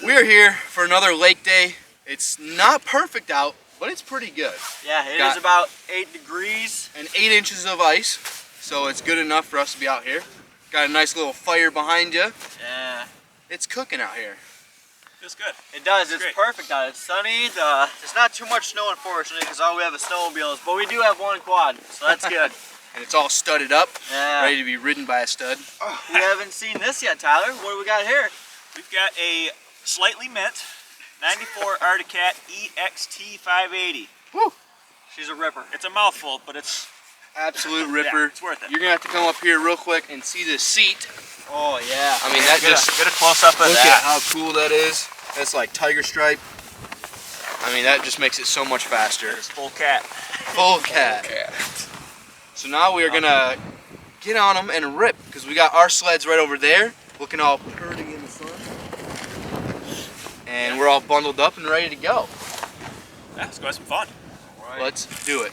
We're here for another lake day. It's not perfect out, but it's pretty good. Yeah, it is about 8 degrees. And 8 inches of ice, so it's good enough for us to be out here. Got a nice little fire behind you. Yeah. It's cooking out here. Feels good. It does. It's perfect out. It's sunny. There's not too much snow, unfortunately, because all we have is snowmobiles. But we do have one quad, so that's good. And it's all studded up, Yeah. ready to be ridden by a stud. Oh, we haven't seen this yet, Tyler. What do we got here? We've got a slightly mint 94 Articat YXZ1000R. Woo! She's a ripper. It's a mouthful, but it's absolute ripper. Yeah, it's worth it. You're gonna have to come up here real quick and see this seat. Oh yeah. I mean, that get a close up of look that. at how cool that is. That's like tiger stripe. I mean, that just makes it so much faster. It's full cat. Full cat. So now we are gonna get on them and rip, because we got our sleds right over there, looking all pretty in the sun. And we're all bundled up and ready to go. Yeah, let's go have some fun. Right. Let's do it.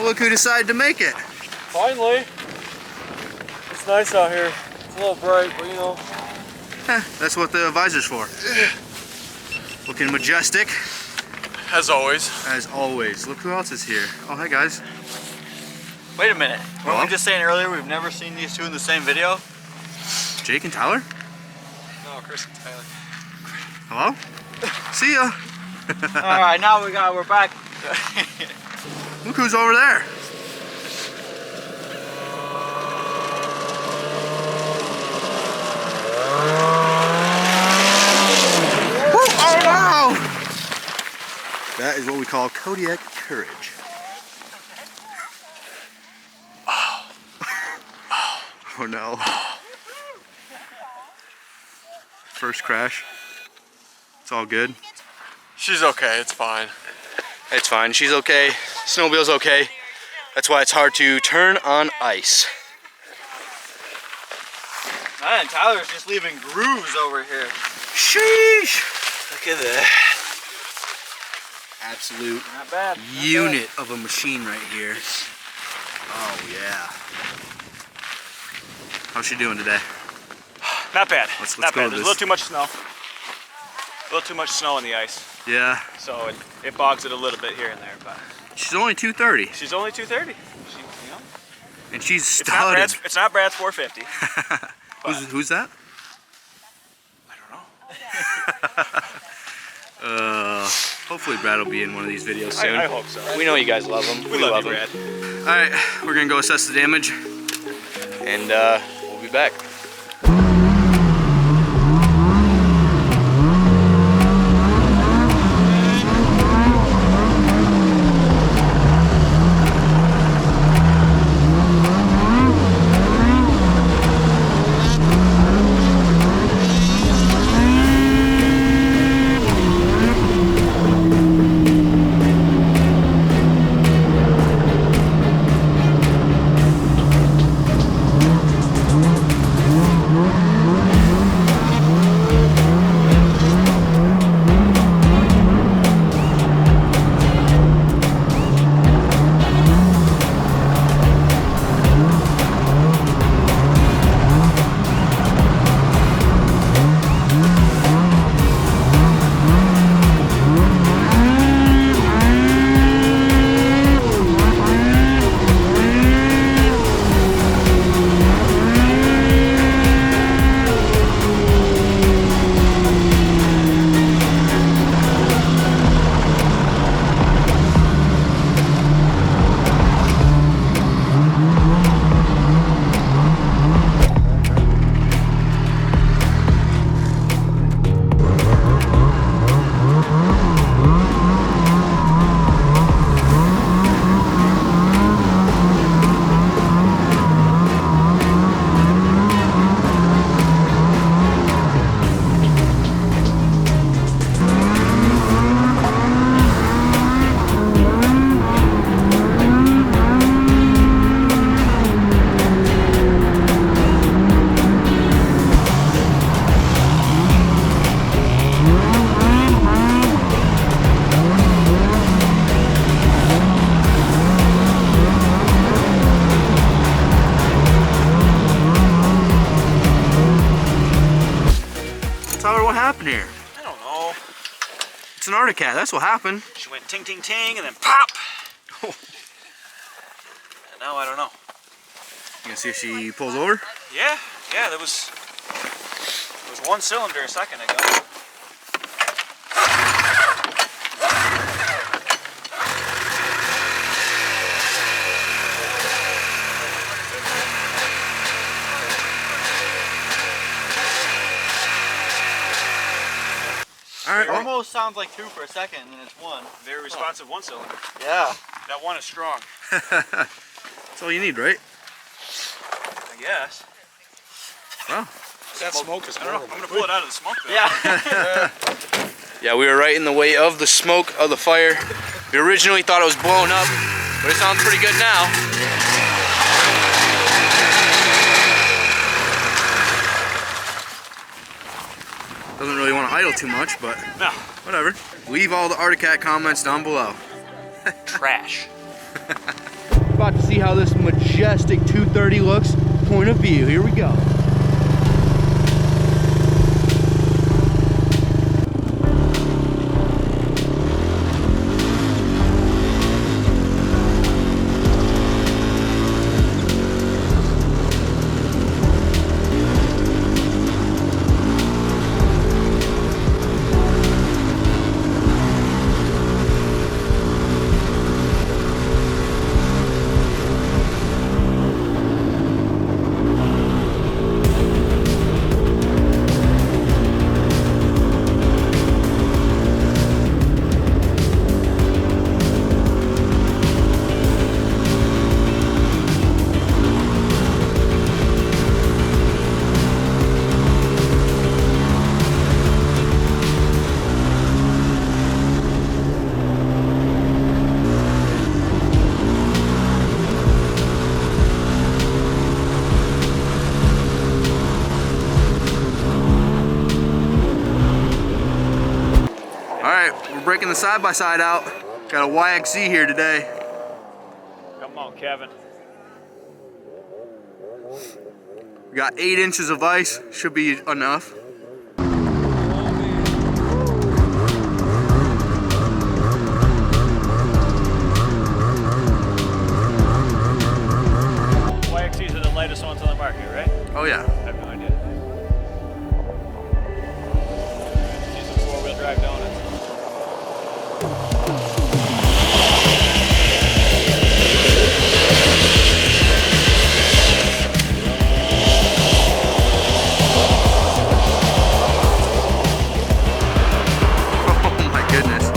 Look who decided to make it. Finally. It's nice out here. It's a little bright, but you know. That's what the visor's for. Looking majestic. As always. As always. Look who else is here. Oh, hi guys. Wait a minute. Weren't Well? we just saying earlier we've never seen these two in the same video? Jake and Tyler? No, Chris and Tyler. Hello? See ya. Alright, now we're back. Look who's over there. That is what we call Kodiak courage. Oh no. First crash. It's all good. She's okay, it's fine. It's fine, she's okay. Snowmobile's okay. That's why it's hard to turn on ice. Man, Tyler's just leaving grooves over here. Sheesh! Look at that. Absolute Not bad. unit of a machine right here. Oh yeah. How's she doing today? Not bad. Let's Not go bad. with There's a this. little too much snow. A little too much snow on the ice. Yeah. So it bogs it a little bit here and there, but She's only 230. she's only 230. And she's It's not studded. Brad's, it's not Brad's 450. Who's that? I don't know. Hopefully Brad will be in one of these videos soon. I hope so. We know you guys love him. We love you, him. Brad. Alright, we're gonna go assess the damage. And we'll be back. Tyler, what happened here? I don't know. It's an Arctic cat, that's what happened. She went ting ting ting and then pop. And now I don't know. You gonna see if she pulls over? Yeah, there was one cylinder a second ago. Alright, It almost sounds like two for a second and then it's one. Very responsive one cylinder. Yeah. That one is strong, that's all you need, right? I guess. Well, That smoke is horrible. I'm gonna pull it out of the smoke though. Yeah. yeah, we were right in the way of the smoke of the fire. We originally thought it was blown up, but it sounds pretty good now. Doesn't really want to idle too much, but No. whatever. Leave all the Arctic Cat comments down below. Trash. About to see how this majestic 230 looks. Point of view, here we go. breaking the side-by-side out. Got a YXZ here today. Come on, Kevin. We got 8 inches of ice, should be enough. YXZs are the lightest ones on the market, right? Oh yeah. I have no idea. See some four-wheel drive donuts. Oh my goodness.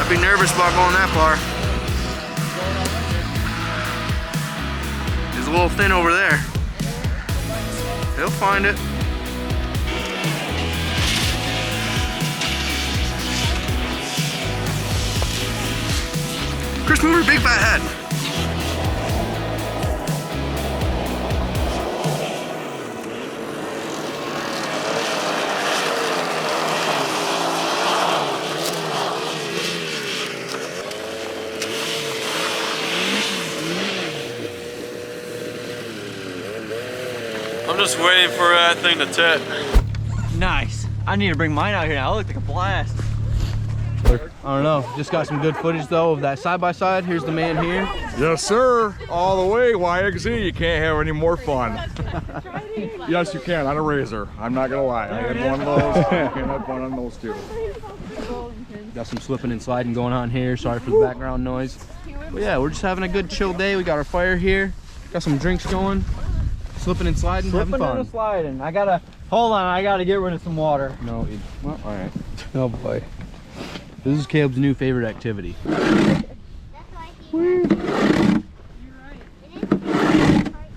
I'd be nervous about going that far. He's a little thin over there. He'll find it. Chris, move your big fat head. I'm just waiting for that thing to tip. Nice. I need to bring mine out here now. It looked like a blast. I don't know. Just got some good footage though of that side-by-side. Here's the man here. Yes, sir. All the way, YXZ. You can't have any more fun. Yes, you can on a razor. I'm not gonna lie. I had one of those. You can have fun on those too. Got some slipping and sliding going on here. Sorry for the background noise. But yeah, we're just having a good chill day. We got our fire here. Got some drinks going. Slipping and sliding, having fun. and sliding. I gotta, hold on, I gotta get rid of some water. No, well, all right. Oh boy. This is Caleb's new favorite activity. If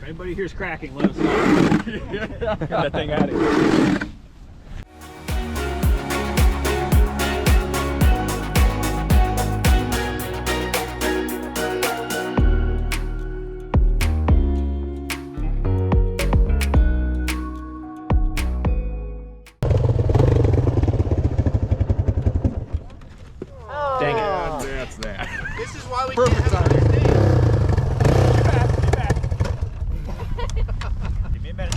anybody hears cracking, let us know. Get that thing out of here. Dang it. That's that. This is why we Perfect can't have timing. Get back. Give me a minute.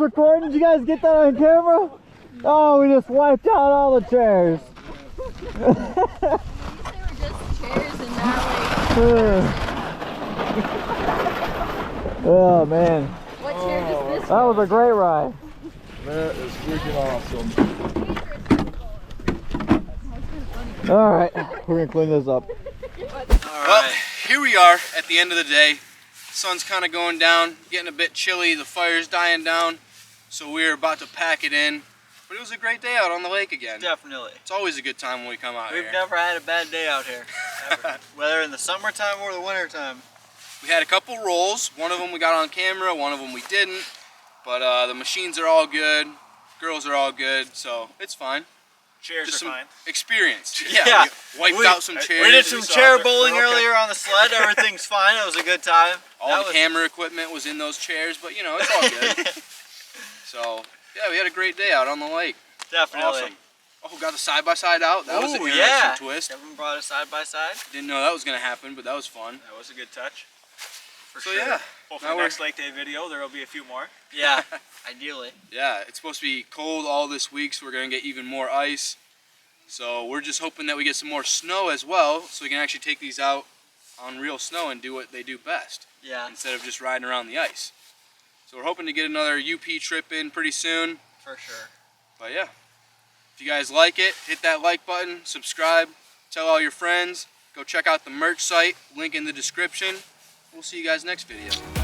recording? Did you guys get that on camera? Oh, we just wiped out all the chairs. They were just chairs and now Oh man, what chair does this that was a great ride. That is freaking awesome. All right, we're gonna clean this up. Well, here we are at the end of the day. Sun's kind of going down, getting a bit chilly, the fire's dying down, so we're about to pack it in. But it was a great day out on the lake again. Definitely. It's always a good time when we come out here. We've never had a bad day out here, ever. Whether in the summertime or the wintertime. We had a couple rolls. One of them we got on camera, one of them we didn't. But the machines are all good, girls are all good, so it's fine. Chairs Just are some fine. experience. Yeah. We wiped out some chairs. We did some chair bowling earlier on the sled. Everything's fine. It was a good time. All the camera equipment was in those chairs, but you know, it's all good. So, yeah, we had a great day out on the lake. Definitely. Awesome. Oh, got the side-by-side out. That was an interesting twist. Kevin brought a side-by-side. Didn't know that was going to happen, but that was fun. That was a good touch. For So, sure. yeah. Hopefully next lake day video there will be a few more. Yeah, ideally. Yeah, it's supposed to be cold all this week, so we're going to get even more ice. So we're just hoping that we get some more snow as well, so we can actually take these out on real snow and do what they do best. Yeah. Instead of just riding around the ice. So we're hoping to get another UP trip in pretty soon. For sure. But yeah, if you guys like it, hit that like button, subscribe, tell all your friends, go check out the merch site, link in the description. We'll see you guys next video.